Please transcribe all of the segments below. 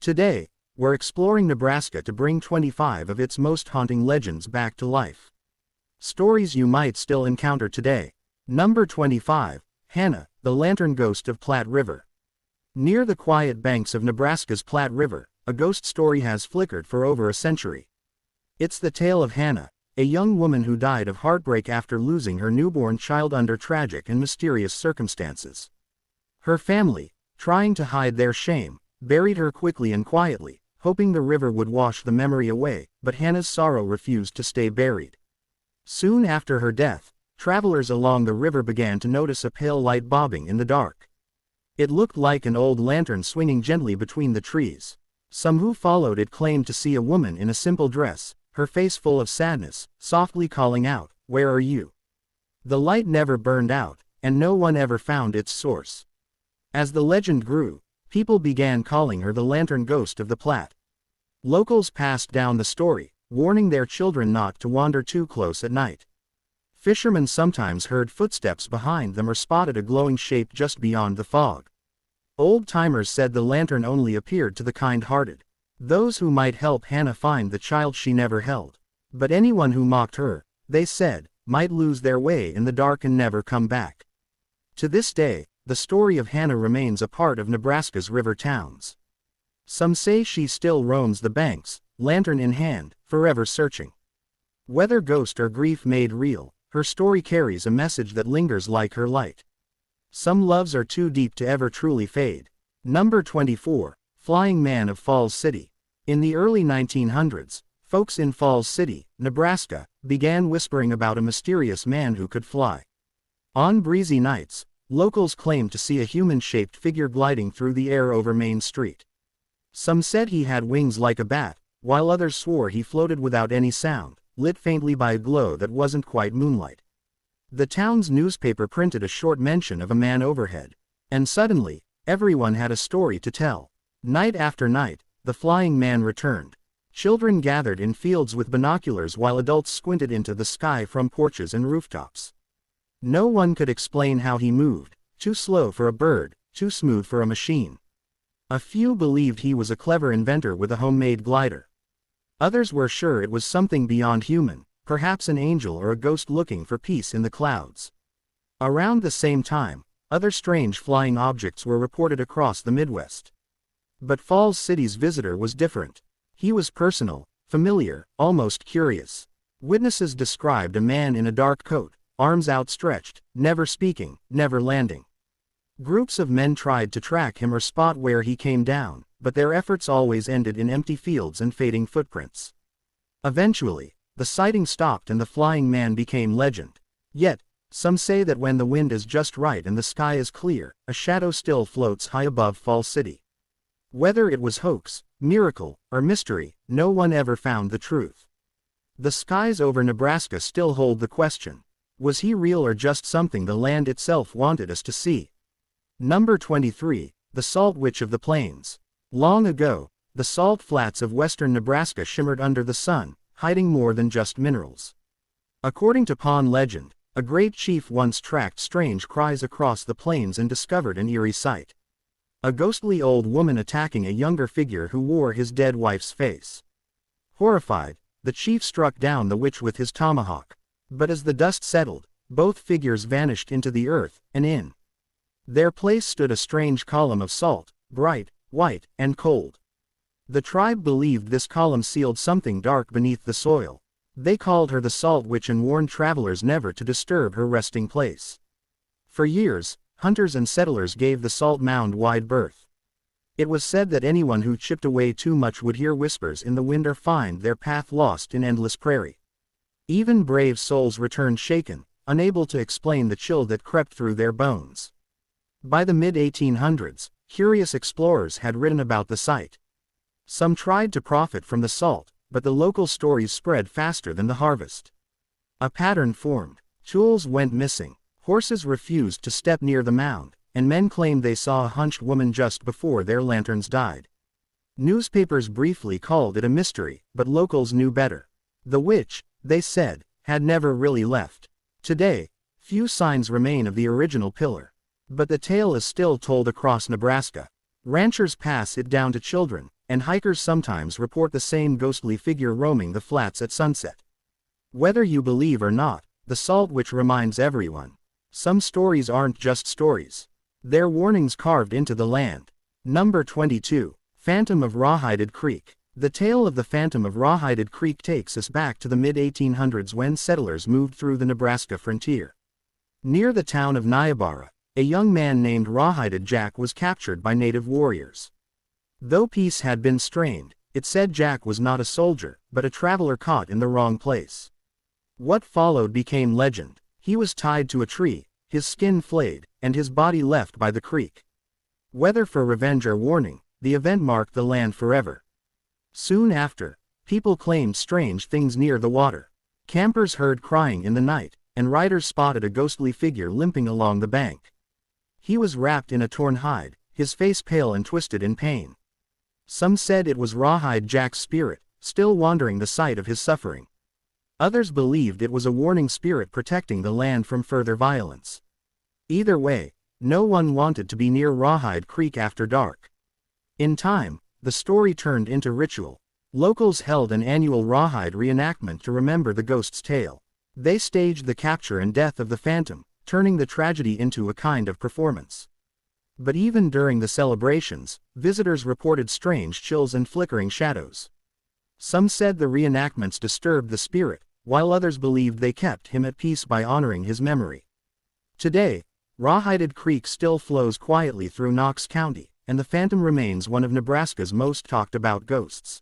Today, we're exploring Nebraska to bring 25 of its most haunting legends back to life. Stories you might still encounter today. Number 25, Hannah, the Lantern Ghost of Platte River. Near the quiet banks of Nebraska's Platte River, a ghost story has flickered for over a century. It's the tale of Hannah, a young woman who died of heartbreak after losing her newborn child under tragic and mysterious circumstances. Her family, trying to hide their shame, buried her quickly and quietly, hoping the river would wash the memory away, but Hannah's sorrow refused to stay buried. Soon after her death, travelers along the river began to notice a pale light bobbing in the dark. It looked like an old lantern swinging gently between the trees. Some who followed it claimed to see a woman in a simple dress, her face full of sadness, softly calling out, "Where are you?" The light never burned out, and no one ever found its source. As the legend grew, people began calling her the Lantern Ghost of the Platte. Locals passed down the story, warning their children not to wander too close at night. Fishermen sometimes heard footsteps behind them or spotted a glowing shape just beyond the fog. Old-timers said the lantern only appeared to the kind-hearted, those who might help Hannah find the child she never held. But anyone who mocked her, they said, might lose their way in the dark and never come back. To this day, the story of Hannah remains a part of Nebraska's river towns. Some say she still roams the banks, lantern in hand, forever searching. Whether ghost or grief made real, her story carries a message that lingers like her light. Some loves are too deep to ever truly fade. Number 24, Flying Man of Falls City. In the early 1900s, folks in Falls City, Nebraska, began whispering about a mysterious man who could fly. On breezy nights, locals claimed to see a human-shaped figure gliding through the air over Main Street. Some said he had wings like a bat, while others swore he floated without any sound, lit faintly by a glow that wasn't quite moonlight. The town's newspaper printed a short mention of a man overhead, and suddenly, everyone had a story to tell. Night after night, the flying man returned. Children gathered in fields with binoculars while adults squinted into the sky from porches and rooftops. No one could explain how he moved, too slow for a bird, too smooth for a machine. A few believed he was a clever inventor with a homemade glider. Others were sure it was something beyond human, perhaps an angel or a ghost looking for peace in the clouds. Around the same time, other strange flying objects were reported across the Midwest. But Falls City's visitor was different. He was personal, familiar, almost curious. Witnesses described a man in a dark coat, arms outstretched, never speaking, never landing. Groups of men tried to track him or spot where he came down, but their efforts always ended in empty fields and fading footprints. Eventually, the sighting stopped and the flying man became legend. Yet, some say that when the wind is just right and the sky is clear, a shadow still floats high above Falls City. Whether it was hoax, miracle, or mystery, no one ever found the truth. The skies over Nebraska still hold the question: was he real or just something the land itself wanted us to see? Number 23, the Salt Witch of the Plains. Long ago, the salt flats of western Nebraska shimmered under the sun, hiding more than just minerals. According to Pawn legend, a great chief once tracked strange cries across the plains and discovered an eerie sight. A ghostly old woman attacking a younger figure who wore his dead wife's face. Horrified, the chief struck down the witch with his tomahawk. But as the dust settled, both figures vanished into the earth, and in their place stood a strange column of salt, bright, white, and cold. The tribe believed this column sealed something dark beneath the soil. They called her the Salt Witch and warned travelers never to disturb her resting place. For years, hunters and settlers gave the salt mound wide berth. It was said that anyone who chipped away too much would hear whispers in the wind or find their path lost in endless prairie. Even brave souls returned shaken, unable to explain the chill that crept through their bones. By the mid-1800s, curious explorers had written about the site. Some tried to profit from the salt, but the local stories spread faster than the harvest. A pattern formed. Tools went missing. Horses refused to step near the mound, and men claimed they saw a hunched woman just before their lanterns died. Newspapers briefly called it a mystery, but locals knew better. The witch, they said, had never really left. Today, few signs remain of the original pillar. But the tale is still told across Nebraska. Ranchers pass it down to children, and hikers sometimes report the same ghostly figure roaming the flats at sunset. Whether you believe or not, the salt witch reminds everyone. Some stories aren't just stories. They're warnings carved into the land. Number 22. Phantom of Rawhided Creek. The tale of the Phantom of Rawhided Creek takes us back to the mid-1800s when settlers moved through the Nebraska frontier. Near the town of Niobrara, a young man named Rawhided Jack was captured by native warriors. Though peace had been strained, it said Jack was not a soldier, but a traveler caught in the wrong place. What followed became legend. He was tied to a tree, his skin flayed, and his body left by the creek. Whether for revenge or warning, the event marked the land forever. Soon after, people claimed strange things near the water. Campers heard crying in the night, and riders spotted a ghostly figure limping along the bank. He was wrapped in a torn hide, his face pale and twisted in pain. Some said it was Rawhide Jack's spirit, still wandering the site of his suffering. Others believed it was a warning spirit protecting the land from further violence. Either way, no one wanted to be near Rawhide Creek after dark. In time, the story turned into ritual. Locals held an annual Rawhide reenactment to remember the ghost's tale. They staged the capture and death of the phantom, turning the tragedy into a kind of performance. But even during the celebrations, visitors reported strange chills and flickering shadows. Some said the reenactments disturbed the spirit, while others believed they kept him at peace by honoring his memory. Today, Rawhided Creek still flows quietly through Knox County, and the phantom remains one of Nebraska's most talked about ghosts.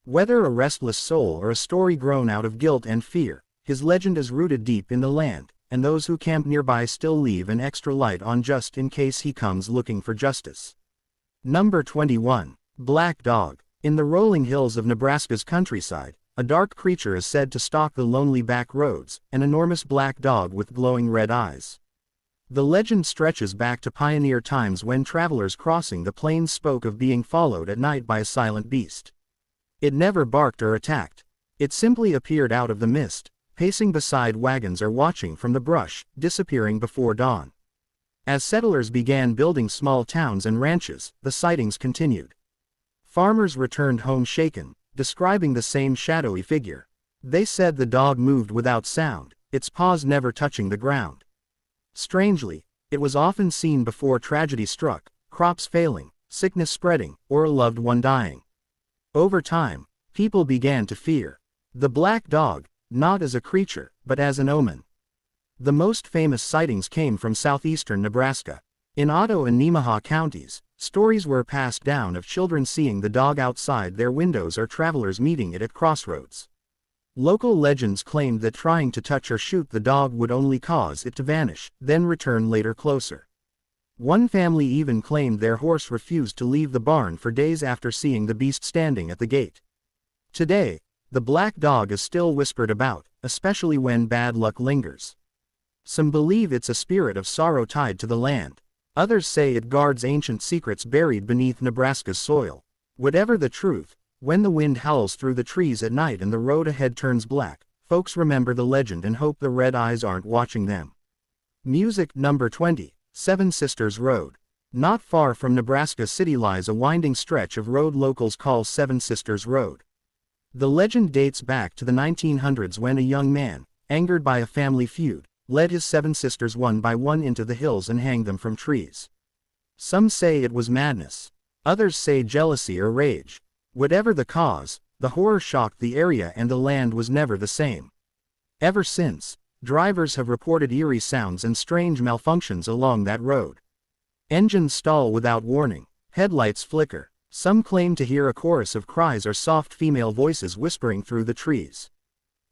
Whether a restless soul or a story grown out of guilt and fear, his legend is rooted deep in the land, and those who camp nearby still leave an extra light on just in case he comes looking for justice. Number 21. Black Dog. In the rolling hills of Nebraska's countryside, a dark creature is said to stalk the lonely back roads, an enormous black dog with glowing red eyes. The legend stretches back to pioneer times when travelers crossing the plains spoke of being followed at night by a silent beast. It never barked or attacked. It simply appeared out of the mist, pacing beside wagons or watching from the brush, disappearing before dawn. As settlers began building small towns and ranches, the sightings continued. Farmers returned home shaken, describing the same shadowy figure. They said the dog moved without sound, its paws never touching the ground. Strangely, it was often seen before tragedy struck, crops failing, sickness spreading, or a loved one dying. Over time, people began to fear the black dog, not as a creature, but as an omen. The most famous sightings came from southeastern Nebraska. In Otto and Nemaha counties, stories were passed down of children seeing the dog outside their windows or travelers meeting it at crossroads. Local legends claimed that trying to touch or shoot the dog would only cause it to vanish, then return later closer. One family even claimed their horse refused to leave the barn for days after seeing the beast standing at the gate. Today, the black dog is still whispered about, especially when bad luck lingers. Some believe it's a spirit of sorrow tied to the land. Others say it guards ancient secrets buried beneath Nebraska's soil. Whatever the truth, when the wind howls through the trees at night and the road ahead turns black, folks remember the legend and hope the red eyes aren't watching them. Music. Number 20. Seven Sisters Road. Not far from Nebraska City lies a winding stretch of road locals call Seven Sisters Road. The legend dates back to the 1900s when a young man, angered by a family feud, led his seven sisters one by one into the hills and hanged them from trees. Some say it was madness. Others say jealousy or rage. Whatever the cause, the horror shocked the area and the land was never the same. Ever since, drivers have reported eerie sounds and strange malfunctions along that road. Engines stall without warning, headlights flicker. Some claim to hear a chorus of cries or soft female voices whispering through the trees.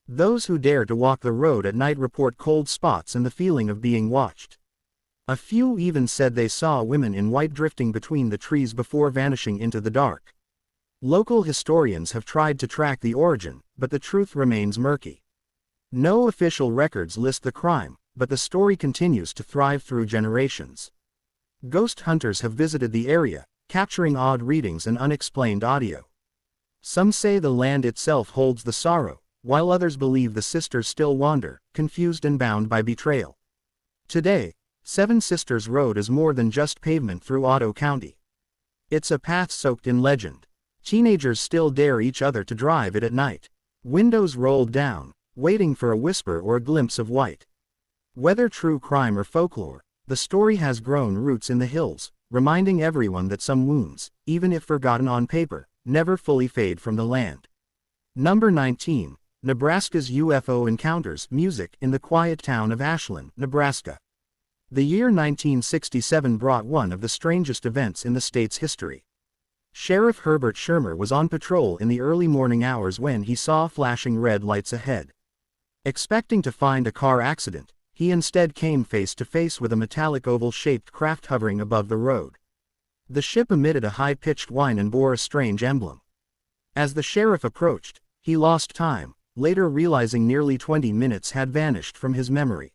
Those who dare to walk the road at night report cold spots and the feeling of being watched. A few even said they saw women in white drifting between the trees before vanishing into the dark. Local historians have tried to track the origin, but the truth remains murky. No official records list the crime, but the story continues to thrive through generations. Ghost hunters have visited the area, capturing odd readings and unexplained audio. Some say the land itself holds the sorrow, while others believe the sisters still wander, confused and bound by betrayal. Today, Seven Sisters Road is more than just pavement through Otto County. It's a path soaked in legend. Teenagers still dare each other to drive it at night. Windows rolled down, waiting for a whisper or a glimpse of white. Whether true crime or folklore, the story has grown roots in the hills, reminding everyone that some wounds, even if forgotten on paper, never fully fade from the land. Number 19. Nebraska's UFO encounters. Music in the quiet town of Ashland, Nebraska. The year 1967 brought one of the strangest events in the state's history. Sheriff Herbert Schirmer was on patrol in the early morning hours when he saw flashing red lights ahead. Expecting to find a car accident, he instead came face to face with a metallic oval-shaped craft hovering above the road. The ship emitted a high-pitched whine and bore a strange emblem. As the sheriff approached, he lost time, later realizing nearly 20 minutes had vanished from his memory.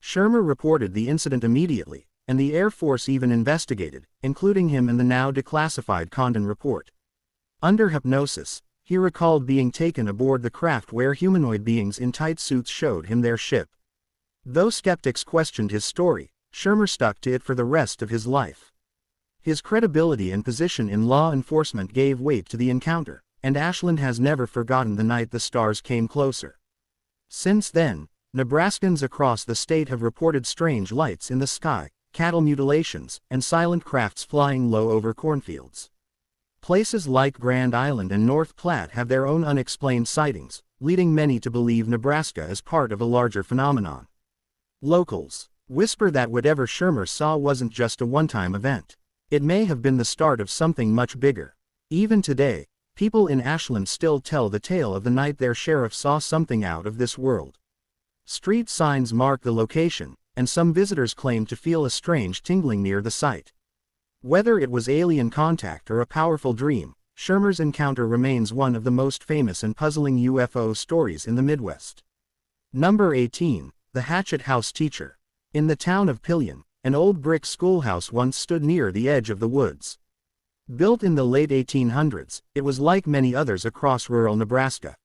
Schirmer reported the incident immediately, and the Air Force even investigated, including him in the now declassified Condon report. Under hypnosis, he recalled being taken aboard the craft where humanoid beings in tight suits showed him their ship. Though skeptics questioned his story, Schirmer stuck to it for the rest of his life. His credibility and position in law enforcement gave weight to the encounter, and Ashland has never forgotten the night the stars came closer. Since then, Nebraskans across the state have reported strange lights in the sky, cattle mutilations, and silent crafts flying low over cornfields. Places like Grand Island and North Platte have their own unexplained sightings, leading many to believe Nebraska is part of a larger phenomenon. Locals whisper that whatever Schirmer saw wasn't just a one-time event. It may have been the start of something much bigger. Even today, people in Ashland still tell the tale of the night their sheriff saw something out of this world. Street signs mark the location, and some visitors claim to feel a strange tingling near the site. Whether it was alien contact or a powerful dream, Schirmer's encounter remains one of the most famous and puzzling UFO stories in the Midwest. Number 18. The Hatchet House Teacher. In the town of Pillion, an old brick schoolhouse once stood near the edge of the woods. Built in the late 1800s, it was like many others across rural Nebraska.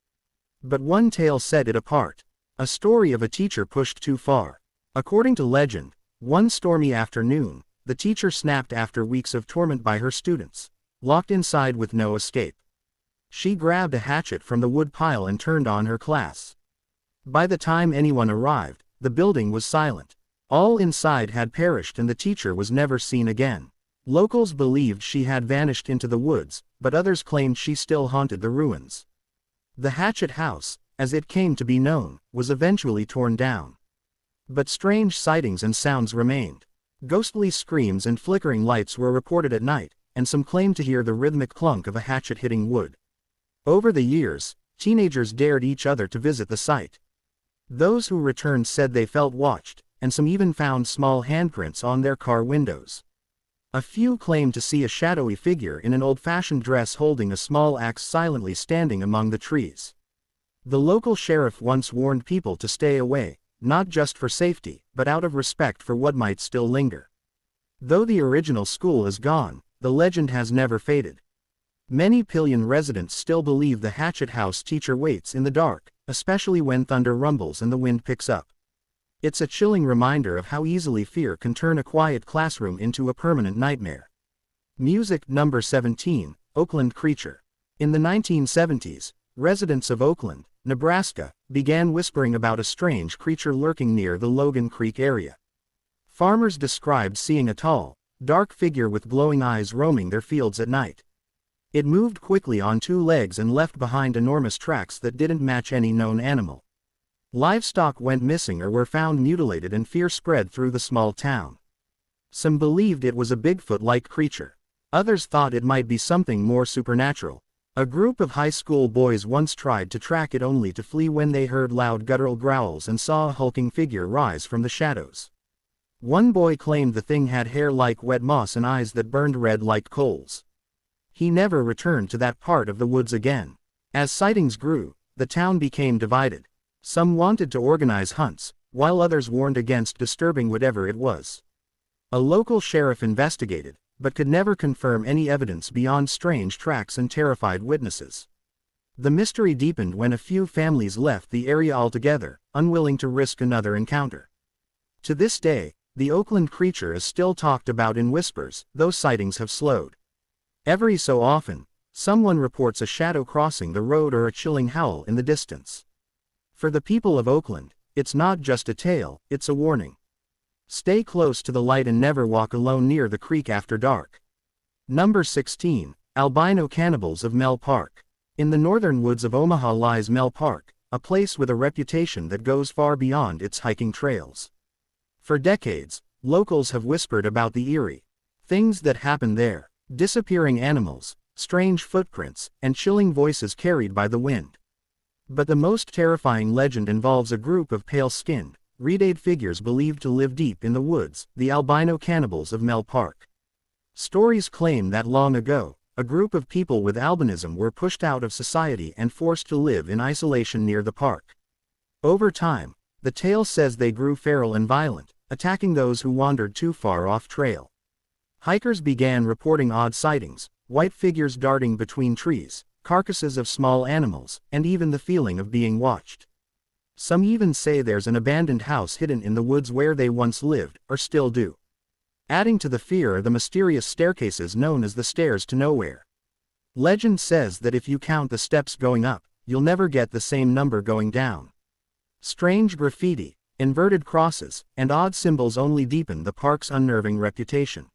But one tale set it apart. A story of a teacher pushed too far. According to legend, one stormy afternoon, the teacher snapped after weeks of torment by her students, locked inside with no escape. She grabbed a hatchet from the wood pile and turned on her class. By the time anyone arrived, the building was silent. All inside had perished and the teacher was never seen again. Locals believed she had vanished into the woods, but others claimed she still haunted the ruins. The Hatchet House, as it came to be known, was eventually torn down. But strange sightings and sounds remained. Ghostly screams and flickering lights were reported at night, and some claimed to hear the rhythmic clunk of a hatchet hitting wood. Over the years, teenagers dared each other to visit the site. Those who returned said they felt watched, and some even found small handprints on their car windows. A few claimed to see a shadowy figure in an old-fashioned dress holding a small axe silently standing among the trees. The local sheriff once warned people to stay away, not just for safety, but out of respect for what might still linger. Though the original school is gone, the legend has never faded. Many Pillion residents still believe the Hatchet House teacher waits in the dark, especially when thunder rumbles and the wind picks up. It's a chilling reminder of how easily fear can turn a quiet classroom into a permanent nightmare. Music. Number 17. Oakland Creature. In the 1970s, residents of Oakland, Nebraska, began whispering about a strange creature lurking near the Logan Creek area. Farmers described seeing a tall, dark figure with glowing eyes roaming their fields at night. It moved quickly on two legs and left behind enormous tracks that didn't match any known animal. Livestock went missing or were found mutilated and fear spread through the small town. Some believed it was a Bigfoot-like creature. Others thought it might be something more supernatural. A group of high school boys once tried to track it only to flee when they heard loud guttural growls and saw a hulking figure rise from the shadows. One boy claimed the thing had hair like wet moss and eyes that burned red like coals. He never returned to that part of the woods again. As sightings grew, the town became divided. Some wanted to organize hunts, while others warned against disturbing whatever it was. A local sheriff investigated, but could never confirm any evidence beyond strange tracks and terrified witnesses. The mystery deepened when a few families left the area altogether, unwilling to risk another encounter. To this day, the Oakland creature is still talked about in whispers, though sightings have slowed. Every so often, Someone reports a shadow crossing the road or a chilling howl in the distance. For the people of Oakland, it's not just a tale, it's a warning. Stay close to the light and never walk alone near the creek after dark. Number 16. Albino Cannibals of Mel Park. In the northern woods of Omaha lies Mel Park, a place with a reputation that goes far beyond its hiking trails. For decades, locals have whispered about the eerie things that happen there: disappearing animals, strange footprints, and chilling voices carried by the wind. But the most terrifying legend involves a group of pale-skinned, red-eyed figures believed to live deep in the woods, the albino cannibals of Mel Park. Stories claim that long ago, a group of people with albinism were pushed out of society and forced to live in isolation near the park. Over time, the tale says they grew feral and violent, attacking those who wandered too far off trail. Hikers began reporting odd sightings, white figures darting between trees, carcasses of small animals, and even the feeling of being watched. Some even say there's an abandoned house hidden in the woods where they once lived, or still do. Adding to the fear are the mysterious staircases known as the Stairs to Nowhere. Legend says that if you count the steps going up, you'll never get the same number going down. Strange graffiti, inverted crosses, and odd symbols only deepen the park's unnerving reputation.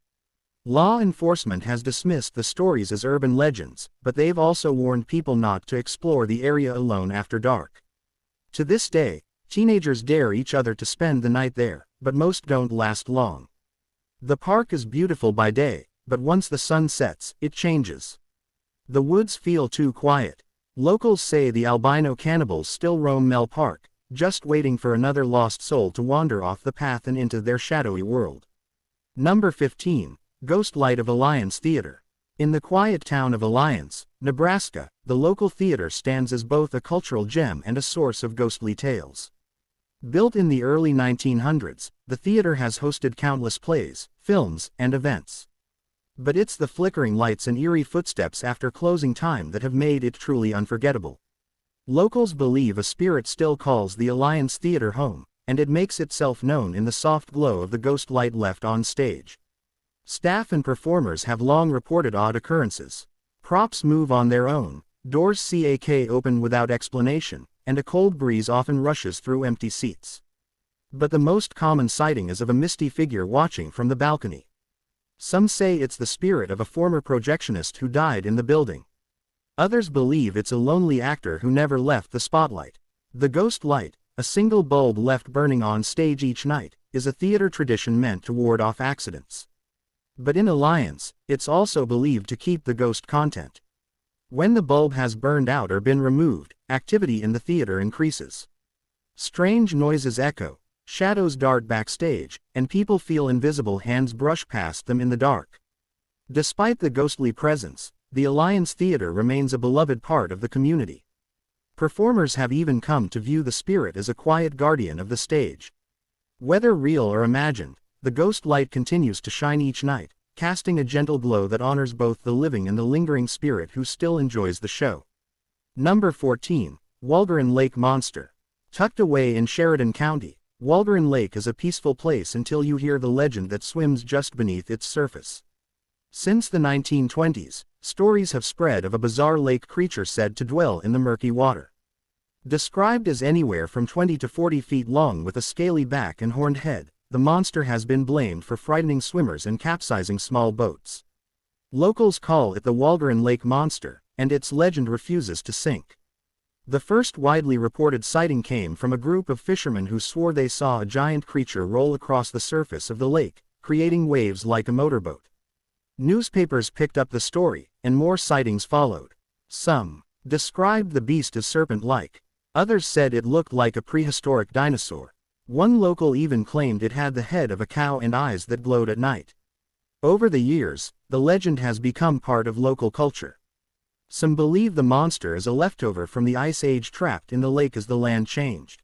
Law enforcement has dismissed the stories as urban legends, but they've also warned people not to explore the area alone after dark. To this day, teenagers dare each other to spend the night there, but most don't last long. The park is beautiful by day, but once the sun sets, it changes. The woods feel too quiet. Locals say the albino cannibals still roam Mel Park, just waiting for another lost soul to wander off the path and into their shadowy world. Number 15. Ghost Light of Alliance Theater. In the quiet town of Alliance, Nebraska, the local theater stands as both a cultural gem and a source of ghostly tales. Built in the early 1900s, the theater has hosted countless plays, films, and events. But it's the flickering lights and eerie footsteps after closing time that have made it truly unforgettable. Locals believe a spirit still calls the Alliance Theater home, and it makes itself known in the soft glow of the ghost light left on stage. Staff and performers have long reported odd occurrences. Props move on their own, doors open without explanation, and a cold breeze often rushes through empty seats. But the most common sighting is of a misty figure watching from the balcony. Some say it's the spirit of a former projectionist who died in the building. Others believe it's a lonely actor who never left the spotlight. The ghost light, a single bulb left burning on stage each night, is a theater tradition meant to ward off accidents. But in Alliance, it's also believed to keep the ghost content. When the bulb has burned out or been removed, activity in the theater increases. Strange noises echo, shadows dart backstage, and people feel invisible hands brush past them in the dark. Despite the ghostly presence, the Alliance Theater remains a beloved part of the community. Performers have even come to view the spirit as a quiet guardian of the stage. Whether real or imagined, the ghost light continues to shine each night, casting a gentle glow that honors both the living and the lingering spirit who still enjoys the show. Number 14. Walgren Lake Monster. Tucked away in Sheridan County, Walgren Lake is a peaceful place until you hear the legend that swims just beneath its surface. Since the 1920s, stories have spread of a bizarre lake creature said to dwell in the murky water. Described as anywhere from 20 to 40 feet long with a scaly back and horned head, the monster has been blamed for frightening swimmers and capsizing small boats. Locals call it the Walgren Lake Monster, and its legend refuses to sink. The first widely reported sighting came from a group of fishermen who swore they saw a giant creature roll across the surface of the lake, creating waves like a motorboat. Newspapers picked up the story, and more sightings followed. Some described the beast as serpent-like. Others said it looked like a prehistoric dinosaur. One local even claimed it had the head of a cow and eyes that glowed at night. Over the years, the legend has become part of local culture. Some believe the monster is a leftover from the Ice Age trapped in the lake as the land changed.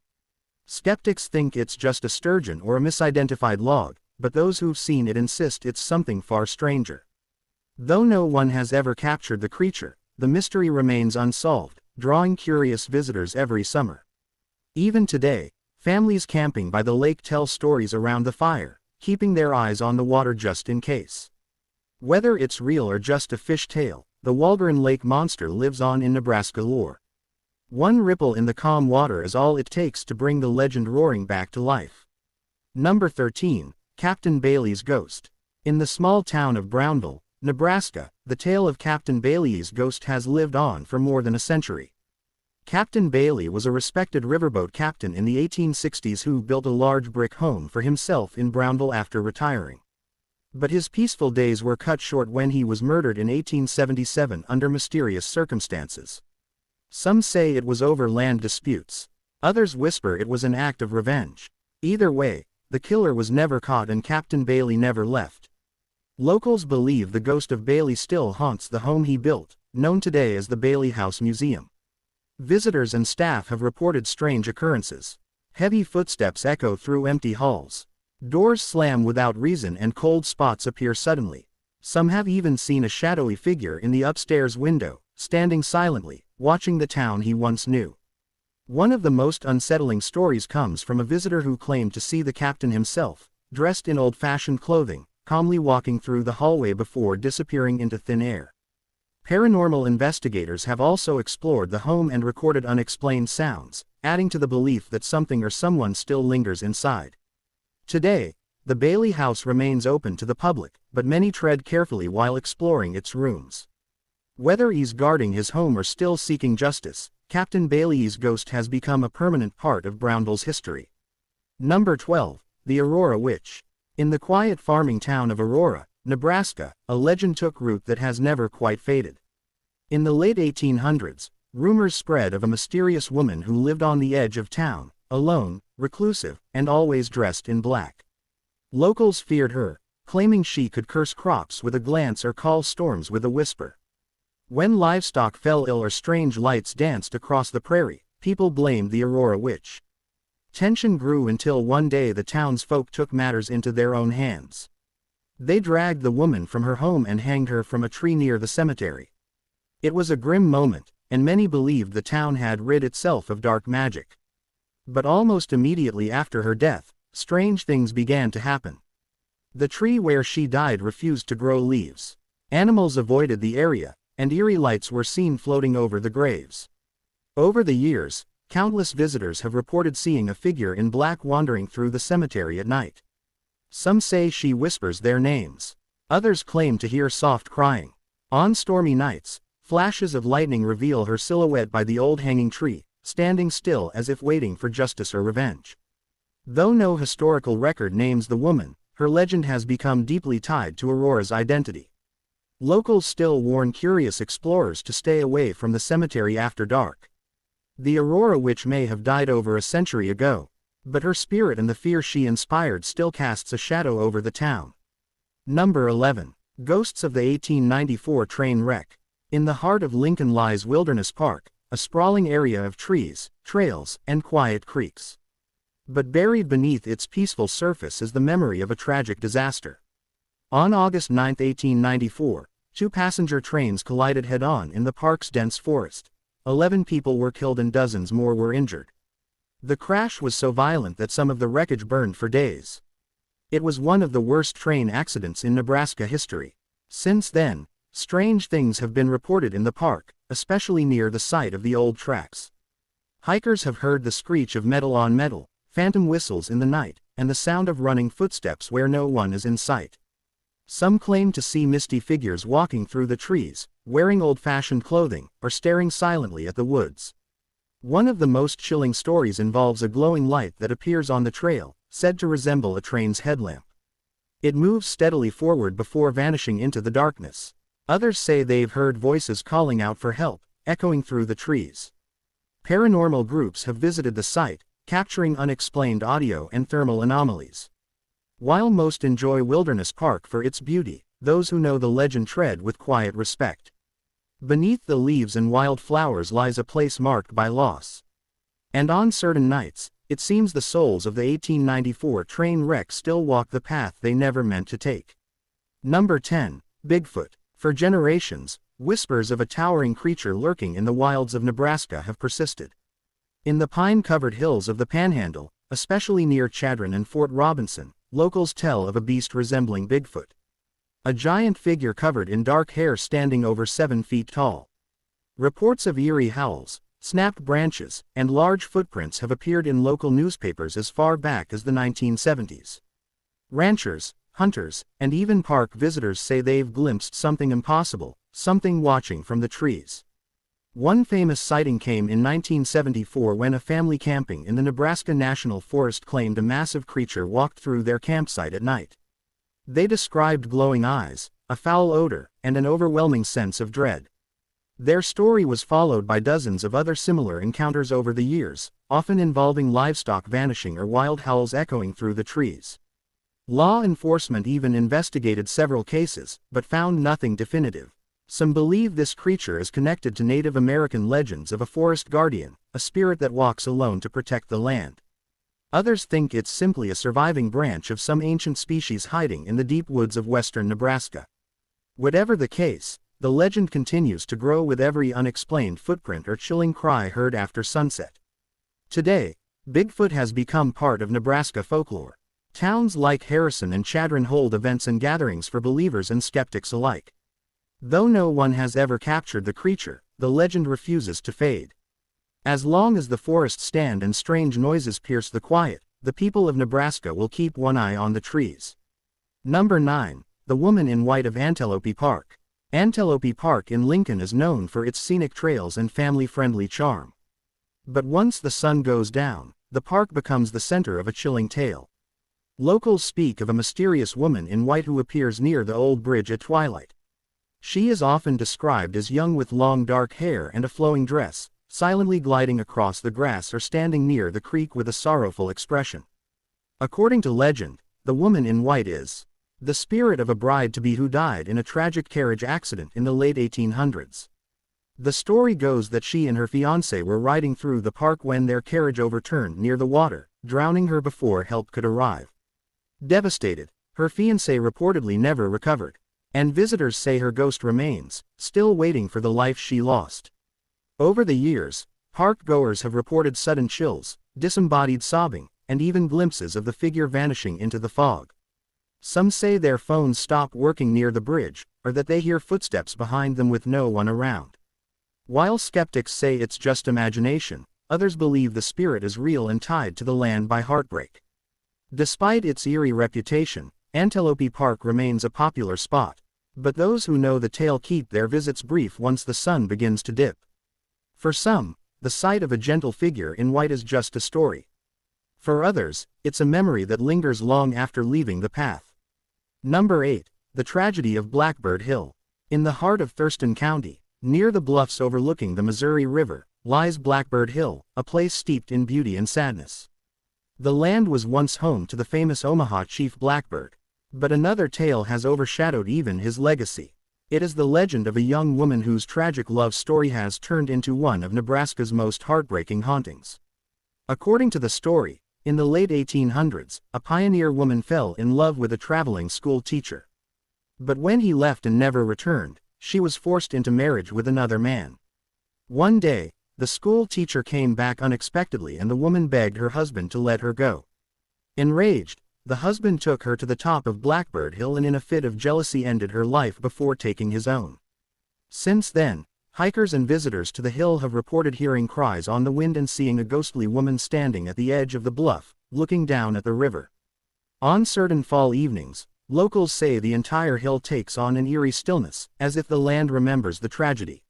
Skeptics think it's just a sturgeon or a misidentified log, but those who've seen it insist it's something far stranger. Though no one has ever captured the creature, the mystery remains unsolved, drawing curious visitors every summer. Even today, families camping by the lake tell stories around the fire, keeping their eyes on the water just in case. Whether it's real or just a fish tale, the Walgren Lake monster lives on in Nebraska lore. One ripple in the calm water is all it takes to bring the legend roaring back to life. Number 13, Captain Bailey's Ghost. In the small town of Brownville, Nebraska, the tale of Captain Bailey's ghost has lived on for more than a century. Captain Bailey was a respected riverboat captain in the 1860s who built a large brick home for himself in Brownville after retiring. But his peaceful days were cut short when he was murdered in 1877 under mysterious circumstances. Some say it was over land disputes. Others whisper it was an act of revenge. Either way, the killer was never caught and Captain Bailey never left. Locals believe the ghost of Bailey still haunts the home he built, known today as the Bailey House Museum. Visitors and staff have reported strange occurrences. Heavy footsteps echo through empty halls. Doors slam without reason and cold spots appear suddenly. Some have even seen a shadowy figure in the upstairs window, standing silently, watching the town he once knew. One of the most unsettling stories comes from a visitor who claimed to see the captain himself, dressed in old-fashioned clothing, calmly walking through the hallway before disappearing into thin air. Paranormal investigators have also explored the home and recorded unexplained sounds, adding to the belief that something or someone still lingers inside. Today, the Bailey House remains open to the public, but many tread carefully while exploring its rooms. Whether he's guarding his home or still seeking justice, Captain Bailey's ghost has become a permanent part of Brownville's history. Number 12, the Aurora Witch. In the quiet farming town of Aurora, Nebraska, a legend took root that has never quite faded. In the late 1800s, rumors spread of a mysterious woman who lived on the edge of town, alone, reclusive, and always dressed in black. Locals feared her, claiming she could curse crops with a glance or call storms with a whisper. When livestock fell ill or strange lights danced across the prairie, people blamed the Aurora Witch. Tension grew until one day the townsfolk took matters into their own hands. They dragged the woman from her home and hanged her from a tree near the cemetery. It was a grim moment, and many believed the town had rid itself of dark magic. But almost immediately after her death, strange things began to happen. The tree where she died refused to grow leaves. Animals avoided the area, and eerie lights were seen floating over the graves. Over the years, countless visitors have reported seeing a figure in black wandering through the cemetery at night. Some say she whispers their names. Others claim to hear soft crying. On stormy nights, flashes of lightning reveal her silhouette by the old hanging tree, standing still as if waiting for justice or revenge. Though no historical record names the woman, her legend has become deeply tied to Aurora's identity. Locals still warn curious explorers to stay away from the cemetery after dark. The Aurora Witch may have died over a century ago, but her spirit and the fear she inspired still casts a shadow over the town. Number 11. Ghosts of the 1894 Train Wreck. In the heart of Lincoln lies Wilderness Park, a sprawling area of trees, trails, and quiet creeks. But buried beneath its peaceful surface is the memory of a tragic disaster. On August 9, 1894, two passenger trains collided head-on in the park's dense forest. 11 people were killed and dozens more were injured. The crash was so violent that some of the wreckage burned for days. It was one of the worst train accidents in Nebraska history. Since then, strange things have been reported in the park, especially near the site of the old tracks. Hikers have heard the screech of metal on metal, phantom whistles in the night, and the sound of running footsteps where no one is in sight. Some claim to see misty figures walking through the trees, wearing old-fashioned clothing, or staring silently at the woods. One of the most chilling stories involves a glowing light that appears on the trail, said to resemble a train's headlamp. It moves steadily forward before vanishing into the darkness. Others say they've heard voices calling out for help, echoing through the trees. Paranormal groups have visited the site, capturing unexplained audio and thermal anomalies. While most enjoy Wilderness Park for its beauty, those who know the legend tread with quiet respect. Beneath the leaves and wild flowers lies a place marked by loss. And on certain nights, it seems the souls of the 1894 train wreck still walk the path they never meant to take. Number 10. Bigfoot. For generations, whispers of a towering creature lurking in the wilds of Nebraska have persisted. In the pine-covered hills of the Panhandle, especially near Chadron and Fort Robinson, locals tell of a beast resembling Bigfoot. a giant figure covered in dark hair standing over 7 feet tall. Reports of eerie howls, snapped branches, and large footprints have appeared in local newspapers as far back as the 1970s. Ranchers, hunters, and even park visitors say they've glimpsed something impossible, something watching from the trees. One famous sighting came in 1974 when a family camping in the Nebraska National Forest claimed a massive creature walked through their campsite at night. They described glowing eyes, a foul odor, and an overwhelming sense of dread. Their story was followed by dozens of other similar encounters over the years, often involving livestock vanishing or wild howls echoing through the trees. Law enforcement even investigated several cases, but found nothing definitive. Some believe this creature is connected to Native American legends of a forest guardian, a spirit that walks alone to protect the land. Others think it's simply a surviving branch of some ancient species hiding in the deep woods of western Nebraska. Whatever the case, the legend continues to grow with every unexplained footprint or chilling cry heard after sunset. Today, Bigfoot has become part of Nebraska folklore. Towns like Harrison and Chadron hold events and gatherings for believers and skeptics alike. Though no one has ever captured the creature, the legend refuses to fade. As long as the forests stand and strange noises pierce the quiet, the people of Nebraska will keep one eye on the trees. Number 9. The Woman in White of Antelope Park. Antelope Park in Lincoln is known for its scenic trails and family-friendly charm. But once the sun goes down, the park becomes the center of a chilling tale. Locals speak of a mysterious woman in white who appears near the old bridge at twilight. She is often described as young with long dark hair and a flowing dress, silently gliding across the grass or standing near the creek with a sorrowful expression. According to legend, the woman in white is the spirit of a bride-to-be who died in a tragic carriage accident in the late 1800s. The story goes that she and her fiancé were riding through the park when their carriage overturned near the water, drowning her before help could arrive. Devastated, her fiancé reportedly never recovered, and visitors say her ghost remains, still waiting for the life she lost. Over the years, park goers have reported sudden chills, disembodied sobbing, and even glimpses of the figure vanishing into the fog. Some say their phones stop working near the bridge, or that they hear footsteps behind them with no one around. While skeptics say it's just imagination, others believe the spirit is real and tied to the land by heartbreak. Despite its eerie reputation, Antelope Park remains a popular spot, but those who know the tale keep their visits brief once the sun begins to dip. For some, the sight of a gentle figure in white is just a story. For others, it's a memory that lingers long after leaving the path. Number 8. The Tragedy of Blackbird Hill. In the heart of Thurston County, near the bluffs overlooking the Missouri River, lies Blackbird Hill, a place steeped in beauty and sadness. The land was once home to the famous Omaha chief Blackbird, but another tale has overshadowed even his legacy. It is the legend of a young woman whose tragic love story has turned into one of Nebraska's most heartbreaking hauntings. According to the story, in the late 1800s, a pioneer woman fell in love with a traveling school teacher. But when he left and never returned, she was forced into marriage with another man. One day, the school teacher came back unexpectedly and the woman begged her husband to let her go. Enraged, the husband took her to the top of Blackbird Hill and in a fit of jealousy ended her life before taking his own. Since then, hikers and visitors to the hill have reported hearing cries on the wind and seeing a ghostly woman standing at the edge of the bluff, looking down at the river. On certain fall evenings, locals say the entire hill takes on an eerie stillness, as if the land remembers the tragedy.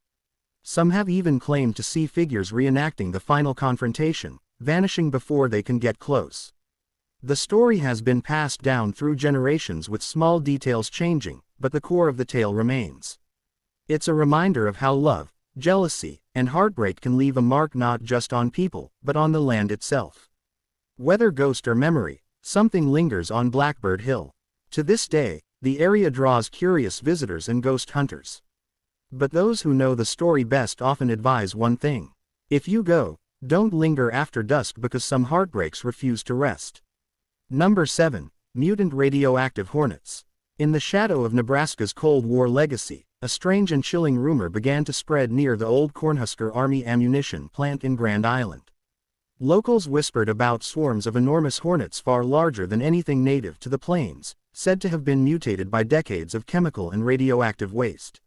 Some have even claimed to see figures reenacting the final confrontation, vanishing before they can get close. The story has been passed down through generations with small details changing, but the core of the tale remains. It's a reminder of how love, jealousy, and heartbreak can leave a mark not just on people, but on the land itself. Whether ghost or memory, something lingers on Blackbird Hill. To this day, the area draws curious visitors and ghost hunters. But those who know the story best often advise one thing. If you go, don't linger after dusk because some heartbreaks refuse to rest. Number 7. Mutant Radioactive Hornets. In the shadow of Nebraska's Cold War legacy, a strange and chilling rumor began to spread near the old Cornhusker Army ammunition plant in Grand Island. Locals whispered about swarms of enormous hornets far larger than anything native to the plains, said to have been mutated by decades of chemical and radioactive waste.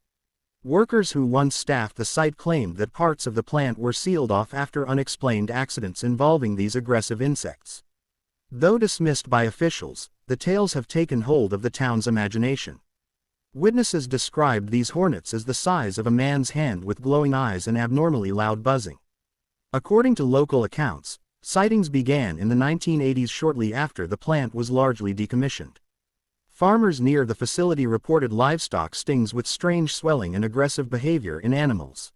Workers who once staffed the site claimed that parts of the plant were sealed off after unexplained accidents involving these aggressive insects. Though dismissed by officials, the tales have taken hold of the town's imagination. Witnesses described these hornets as the size of a man's hand with glowing eyes and abnormally loud buzzing. According to local accounts, sightings began in the 1980s shortly after the plant was largely decommissioned. Farmers near the facility reported livestock stings with strange swelling and aggressive behavior in animals.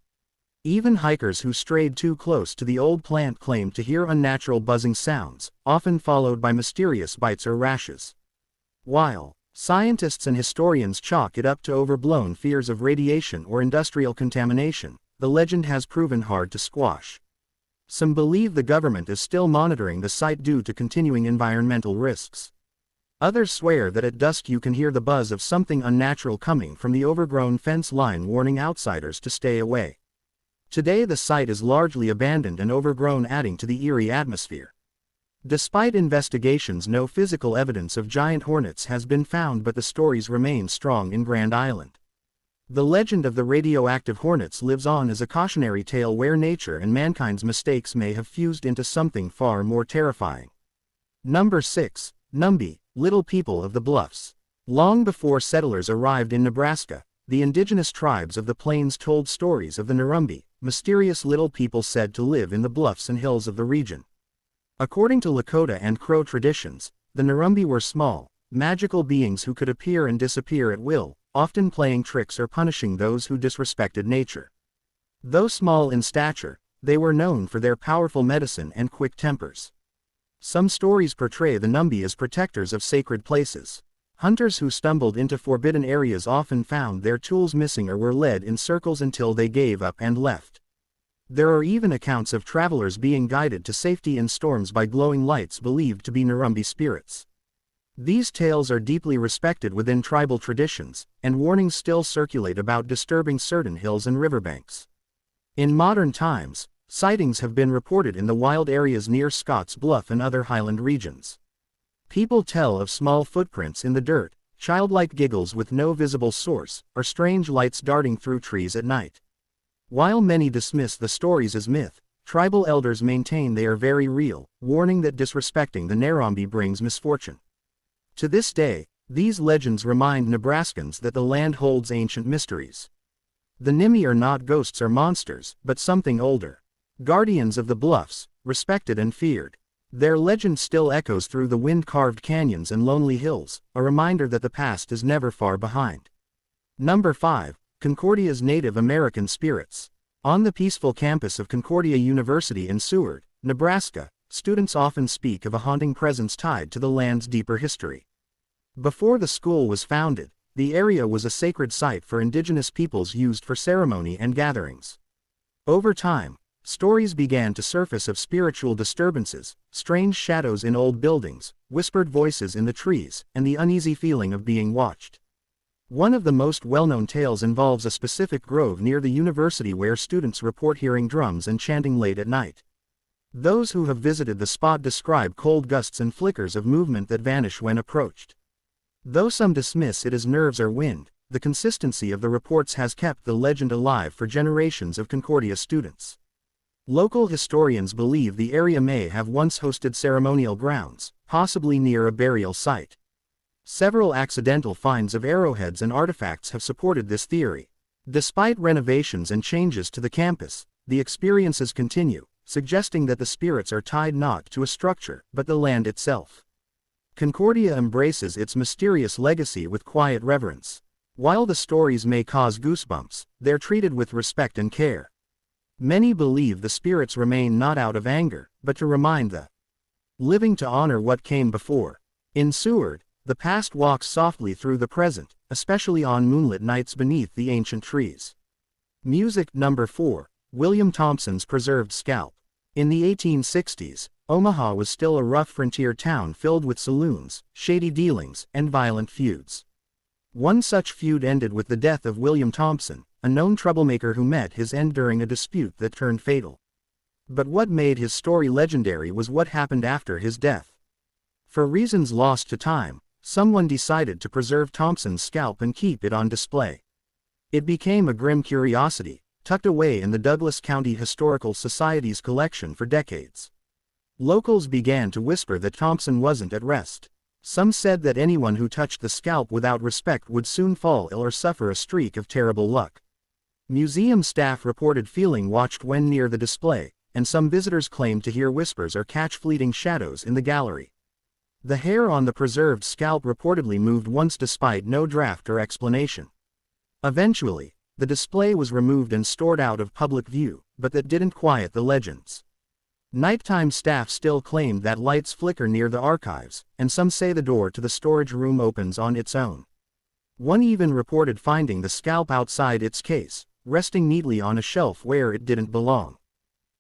Even hikers who strayed too close to the old plant claimed to hear unnatural buzzing sounds, often followed by mysterious bites or rashes. While scientists and historians chalk it up to overblown fears of radiation or industrial contamination, the legend has proven hard to squash. Some believe the government is still monitoring the site due to continuing environmental risks. Others swear that at dusk you can hear the buzz of something unnatural coming from the overgrown fence line, warning outsiders to stay away. Today the site is largely abandoned and overgrown, adding to the eerie atmosphere. Despite investigations, no physical evidence of giant hornets has been found, but the stories remain strong in Grand Island. The legend of the radioactive hornets lives on as a cautionary tale where nature and mankind's mistakes may have fused into something far more terrifying. Number 6. Numbi, Little People of the Bluffs. Long before settlers arrived in Nebraska, the indigenous tribes of the plains told stories of the Nurumbi, mysterious little people said to live in the bluffs and hills of the region. According to Lakota and Crow traditions, the Nurumbi were small, magical beings who could appear and disappear at will, often playing tricks or punishing those who disrespected nature. Though small in stature, they were known for their powerful medicine and quick tempers. Some stories portray the Numbi as protectors of sacred places. Hunters who stumbled into forbidden areas often found their tools missing or were led in circles until they gave up and left. There are even accounts of travelers being guided to safety in storms by glowing lights believed to be Nurumbi spirits. These tales are deeply respected within tribal traditions, and warnings still circulate about disturbing certain hills and riverbanks. In modern times, sightings have been reported in the wild areas near Scotts Bluff and other highland regions. People tell of small footprints in the dirt, childlike giggles with no visible source, or strange lights darting through trees at night. While many dismiss the stories as myth, tribal elders maintain they are very real, warning that disrespecting the Nurumbi brings misfortune. To this day, these legends remind Nebraskans that the land holds ancient mysteries. The Nimi are not ghosts or monsters, but something older. Guardians of the bluffs, respected and feared. Their legend still echoes through the wind-carved canyons and lonely hills, a reminder that the past is never far behind. Number 5. Concordia's Native American Spirits. On the peaceful campus of Concordia University in Seward, Nebraska, students often speak of a haunting presence tied to the land's deeper history. Before the school was founded, the area was a sacred site for indigenous peoples used for ceremony and gatherings. Over time, stories began to surface of spiritual disturbances, strange shadows in old buildings, whispered voices in the trees, and the uneasy feeling of being watched. One of the most well-known tales involves a specific grove near the university where students report hearing drums and chanting late at night. Those who have visited the spot describe cold gusts and flickers of movement that vanish when approached. Though some dismiss it as nerves or wind, the consistency of the reports has kept the legend alive for generations of Concordia students. Local historians believe the area may have once hosted ceremonial grounds, possibly near a burial site. Several accidental finds of arrowheads and artifacts have supported this theory. Despite renovations and changes to the campus, the experiences continue, suggesting that the spirits are tied not to a structure, but the land itself. Concordia embraces its mysterious legacy with quiet reverence. While the stories may cause goosebumps, they're treated with respect and care. Many believe the spirits remain not out of anger, but to remind the living to honor what came before. In Seward, the past walks softly through the present, especially on moonlit nights beneath the ancient trees. Music. Number 4. William Thompson's Preserved Scalp. In the 1860s, Omaha was still a rough frontier town filled with saloons, shady dealings, and violent feuds. One such feud ended with the death of William Thompson, a known troublemaker who met his end during a dispute that turned fatal. But what made his story legendary was what happened after his death. For reasons lost to time, someone decided to preserve Thompson's scalp and keep it on display. It became a grim curiosity, tucked away in the Douglas County Historical Society's collection for decades. Locals began to whisper that Thompson wasn't at rest. Some said that anyone who touched the scalp without respect would soon fall ill or suffer a streak of terrible luck. Museum staff reported feeling watched when near the display, and some visitors claimed to hear whispers or catch fleeting shadows in the gallery. The hair on the preserved scalp reportedly moved once despite no draft or explanation. Eventually, the display was removed and stored out of public view, but that didn't quiet the legends. Nighttime staff still claimed that lights flicker near the archives, and some say the door to the storage room opens on its own. One even reported finding the scalp outside its case, resting neatly on a shelf where it didn't belong.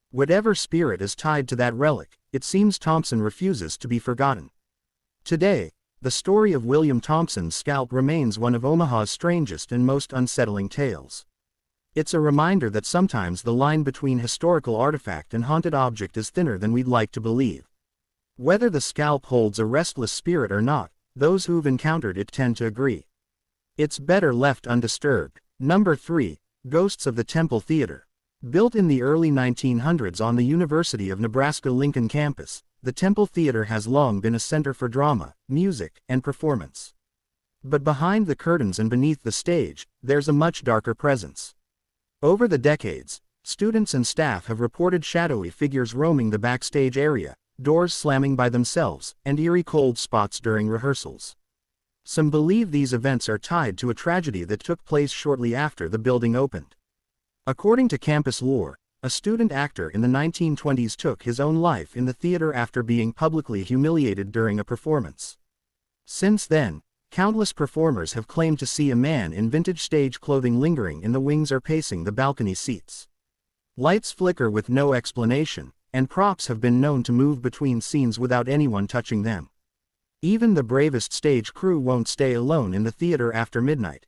Whatever spirit is tied to that relic, it seems Thompson refuses to be forgotten. Today, the story of William Thompson's scalp remains one of Omaha's strangest and most unsettling tales. It's a reminder that sometimes the line between historical artifact and haunted object is thinner than we'd like to believe. Whether the scalp holds a restless spirit or not, those who've encountered it tend to agree. It's better left undisturbed. Number 3. Ghosts of the Temple Theater. Built in the early 1900s on the University of Nebraska-Lincoln campus, the Temple Theater has long been a center for drama, music, and performance. But behind the curtains and beneath the stage, there's a much darker presence. Over the decades, students and staff have reported shadowy figures roaming the backstage area, doors slamming by themselves, and eerie cold spots during rehearsals. Some believe these events are tied to a tragedy that took place shortly after the building opened. According to campus lore, a student actor in the 1920s took his own life in the theater after being publicly humiliated during a performance. Since then, countless performers have claimed to see a man in vintage stage clothing lingering in the wings or pacing the balcony seats. Lights flicker with no explanation, and props have been known to move between scenes without anyone touching them. Even the bravest stage crew won't stay alone in the theater after midnight.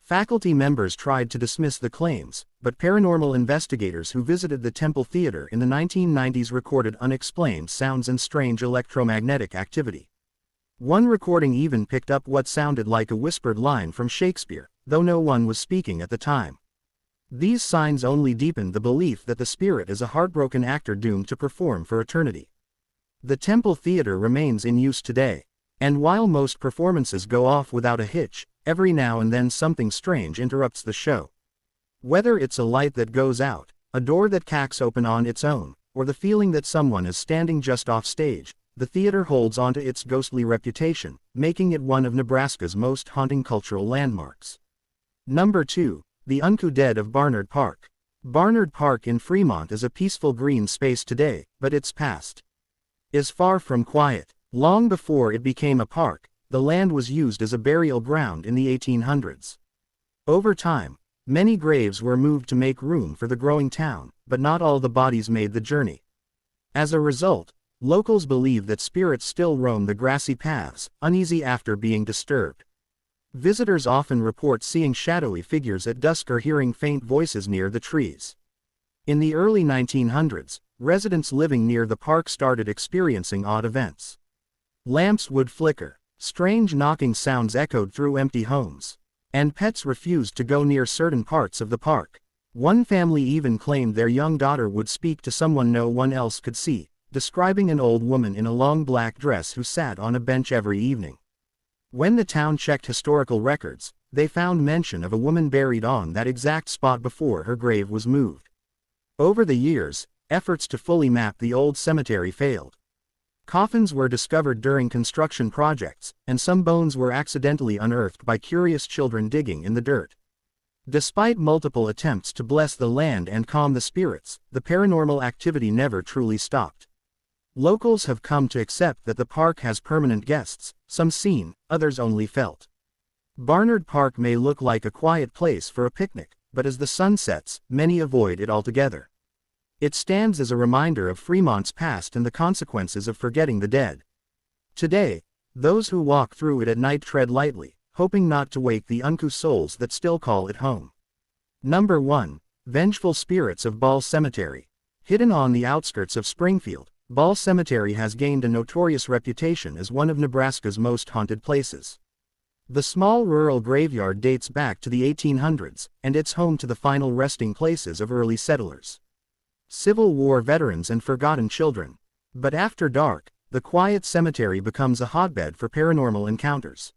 Faculty members tried to dismiss the claims, but paranormal investigators who visited the Temple Theater in the 1990s recorded unexplained sounds and strange electromagnetic activity. One recording even picked up what sounded like a whispered line from Shakespeare, though no one was speaking at the time. These signs only deepened the belief that the spirit is a heartbroken actor doomed to perform for eternity. The Temple Theater remains in use today, and while most performances go off without a hitch, every now and then something strange interrupts the show. Whether it's a light that goes out, a door that cracks open on its own, or the feeling that someone is standing just off stage, the theater holds onto its ghostly reputation, making it one of Nebraska's most haunting cultural landmarks. Number 2. The Unco Dead of Barnard Park. Barnard Park in Fremont is a peaceful green space today, but its past is far from quiet. Long before it became a park, the land was used as a burial ground in the 1800s. Over time, many graves were moved to make room for the growing town, but not all the bodies made the journey. As a result, locals believe that spirits still roam the grassy paths, uneasy after being disturbed. Visitors often report seeing shadowy figures at dusk or hearing faint voices near the trees. In the early 1900s, residents living near the park started experiencing odd events. Lamps would flicker, strange knocking sounds echoed through empty homes, and pets refused to go near certain parts of the park. One family even claimed their young daughter would speak to someone no one else could see, describing an old woman in a long black dress who sat on a bench every evening. When the town checked historical records, they found mention of a woman buried on that exact spot before her grave was moved. Over the years, efforts to fully map the old cemetery failed. Coffins were discovered during construction projects, and some bones were accidentally unearthed by curious children digging in the dirt. Despite multiple attempts to bless the land and calm the spirits, the paranormal activity never truly stopped. Locals have come to accept that the park has permanent guests, some seen, others only felt. Barnard Park may look like a quiet place for a picnic, but as the sun sets, many avoid it altogether. It stands as a reminder of Fremont's past and the consequences of forgetting the dead. Today, those who walk through it at night tread lightly, hoping not to wake the unco souls that still call it home. Number 1. Vengeful Spirits of Ball Cemetery. Hidden on the outskirts of Springfield, Ball Cemetery has gained a notorious reputation as one of Nebraska's most haunted places. The small rural graveyard dates back to the 1800s, and it's home to the final resting places of early settlers, Civil War veterans and forgotten children. But after dark, the quiet cemetery becomes a hotbed for paranormal encounters.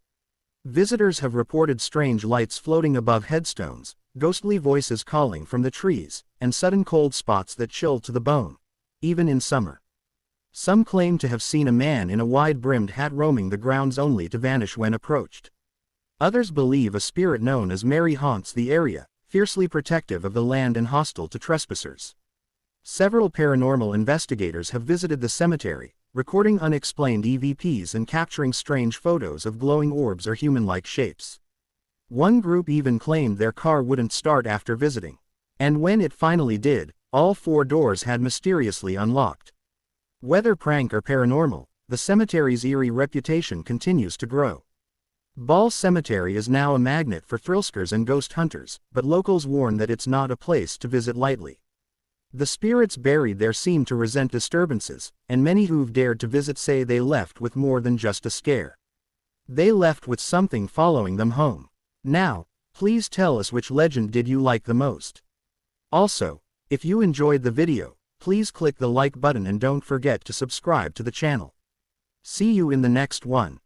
Visitors have reported strange lights floating above headstones, ghostly voices calling from the trees, and sudden cold spots that chill to the bone, even in summer. Some claim to have seen a man in a wide-brimmed hat roaming the grounds only to vanish when approached. Others believe a spirit known as Mary haunts the area, fiercely protective of the land and hostile to trespassers. Several paranormal investigators have visited the cemetery, recording unexplained EVPs and capturing strange photos of glowing orbs or human-like shapes. One group even claimed their car wouldn't start after visiting. And when it finally did, all 4 doors had mysteriously unlocked. Whether prank or paranormal, the cemetery's eerie reputation continues to grow. Ball Cemetery is now a magnet for thrillseekers and ghost hunters, but locals warn that it's not a place to visit lightly. The spirits buried there seem to resent disturbances, and many who've dared to visit say they left with more than just a scare. They left with something following them home. Now, please tell us which legend did you like the most. Also, if you enjoyed the video, please click the like button and don't forget to subscribe to the channel. See you in the next one.